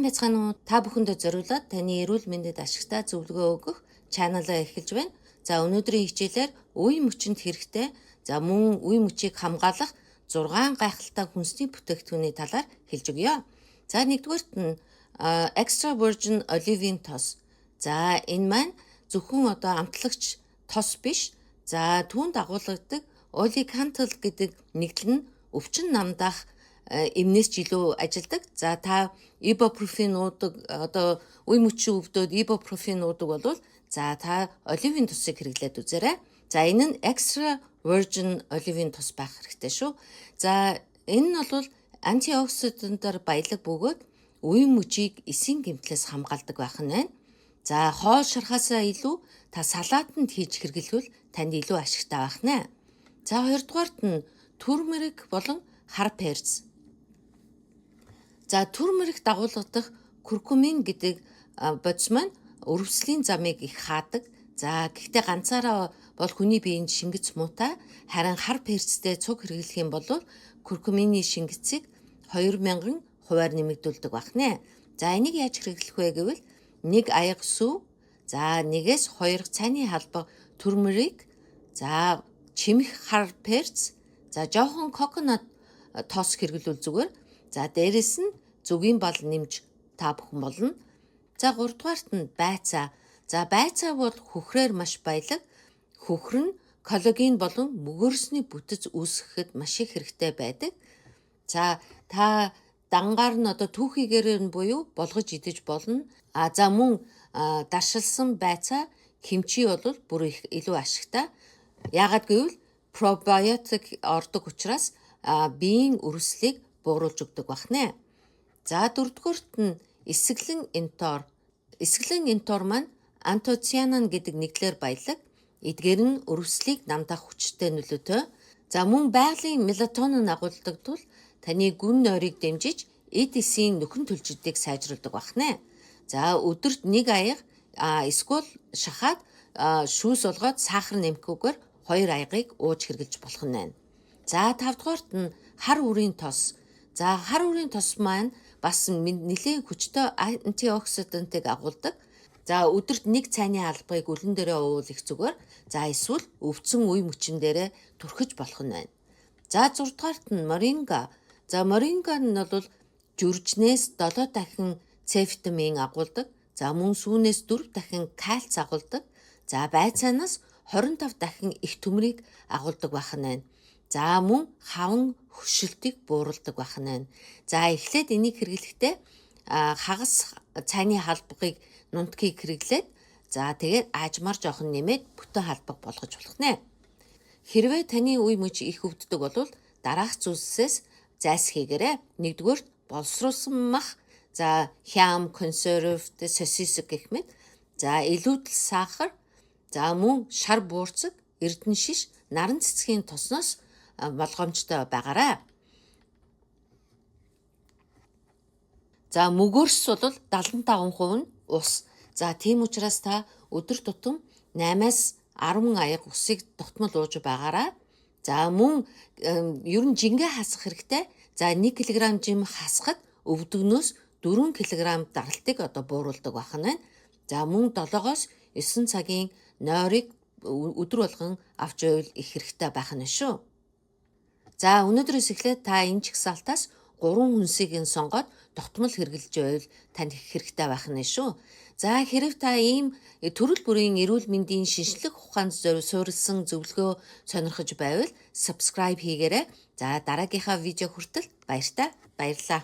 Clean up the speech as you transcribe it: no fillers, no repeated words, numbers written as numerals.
Сайн байцгаана уу? Та бүхэндээ зориулаад таны эрүүл мэндэд ашигтай зөвлөгөө өгөх чаналаа эхэлж байна. За өнөөдрийн хичээлээр үе мөчөнд хэрэгтэй, за мөн үе мөчийг хамгаалах 6 гайхалтай хүнсний бүтээгдэхүүний талаар хэлж өгье. За нэгдүгээрт нь extra virgin olive-ийн тос. За энэ маань зөвхөн амтлагч тос биш. За түүнд агуулгадаг olicantol гэдэг нэгдэл нь өвчин намдаах эмнээс ч илүү ажилдаг. За та ibuprofen уудаг, үе мөчийн өвдөд ibuprofen уудаг болвол за та оливын тосыг хэрэглээд үзээрэй. За энэ нь extra virgin оливын тос байх хэрэгтэй шүү. За энэ нь бол антиоксидантаар баялаг бөгөөд үе мөчийг эсийн гэмтлээс хамгаалдаг байх нь байна. За хоол шархаасаа илүү та салаатанд хийж хэрэглэвэл танд илүү ашигтай байх нэ. За хоёрдугаарт нь turmeric болон хар перц. За turmeric дагуулгадах куркумин гэдэг бодис маань өрөвслийн замыг их хаадаг. За гэхдээ ганцаараа бол хүний биеинд шингэц муутай, харин хар перцтэй цуг хэрэглэх юм бол куркумины шингэцийг 2000 хувиар нэмэгдүүлдэг байх нэ. За энийг яаж хэрэглэх вэ гэвэл 1 аяга сүв, за 1-2 цайны халбаг turmeric, за чимэх хар перц, за жоохон coconut тос хэрэглүүл зүгээр. За дээрэс нь зүгийн бал нэмж та бүхэн болно. За 3-дугаарт нь байцаа. За байцаа бол хөхрээр маш баялаг. Хөхөр нь коллаген болон мөгөөрсний бүтэц үүсгэхэд маш их хэрэгтэй байдаг. За та дангаар нь түүхийгээр нь буюу болгож идэж болно. За мөн даршилсан байцаа хэмчий бол бүр их илүү ашигтай. Яагаад гэвэл пробиотик ордог учраас биеийн өрөслийг бууруулж өгдөг байх нэ. За 4-дугаарт нь эсгэлэн энтор. Эсгэлэн энтор маань антоцианин гэдэг нэгдлэр баялаг. Эдгээр нь өрөслийг намдаах хүчтэй нөлөөтэй. За мөн байгалийн мелатонин агуулдаг тул таны гүн нойрыг дэмжиж эд эсийн нөхөн төлжилтийг сайжруулдаг байх нэ. За өдөрт 1 аяга эсвэл шахаад шүүс олгоод сахар нэмэхгүйгээр 2 аягыг ууж хэрглэж болох нь байна. За 5-дугаарт нь хар үрийн тос. За хар үрийн тос маань бас нэлээд хүчтэй антиоксидантыг агуулдаг. За өдөрт 1 цайны албагийг өлөн дээрээ уувал их зүгээр. За эсвэл өвдсөн үе мөчн дээрээ түрхэж болох нь байна. За 6-дугаарт нь моринга. За моринга нь бол жүржнээс 7 дахин С витамин агуулдаг. За мөн сүүнээс 4 дахин кальц агуулдаг. За байцаанаас 25 дахин их төмрийг агуулдаг байх нь байна. За мөн хаван хөшөлтийг бууруулдаг байх нь байна. За эхлээд энийг хэрэглэхдээ хагас цайны халбагыг нунтгийг хэрэглээд за тэгээд аажмаар жоохон нэмээд бүтэн халбаг болгож болох нэ. Хэрвээ таны үе мөч их өвддөг бол дараах зүйлсээс зайлсхийгээрэй. Нэгдүгээр боловсруулсан мах, за хям, консерв, сосис гэх мэт. За илүүдэл сахар, за мөн шар буурцаг, эрдэнэ шиш, наран цэцгийн тосноос болгоомжтой байгаарай. За мөгөөрс бол 75% нь ус. За тийм учраас та өдөр тутам 8-аас 10 аяга усыг тогтмол ууж байгаарай. За мөн ер нь жингээ хасах хэрэгтэй. За 1 кг жим хасахад өвдөгнөөс 4 кг даралтыг бууруулдаг байх нь байна. За мөн 7-оос 9 цагийн нойрыг өдөр болгон авч байвал их хэрэгтэй байх нь шүү. За өнөөдрөөс эхлээд та энэ чагсаалтаас 3 хүнсийг сонгоод тогтмол хэрэглэж байвал танд их хэрэгтэй байх нь шүү. За хэрв та ийм төрөл бүрийн эрүүл мэндийн шинжлэх ухаанд суурилсан зөвлөгөө сонирхож байвал subscribe хийгээрэй. За дараагийнхаа видео хүртэл баярлалаа.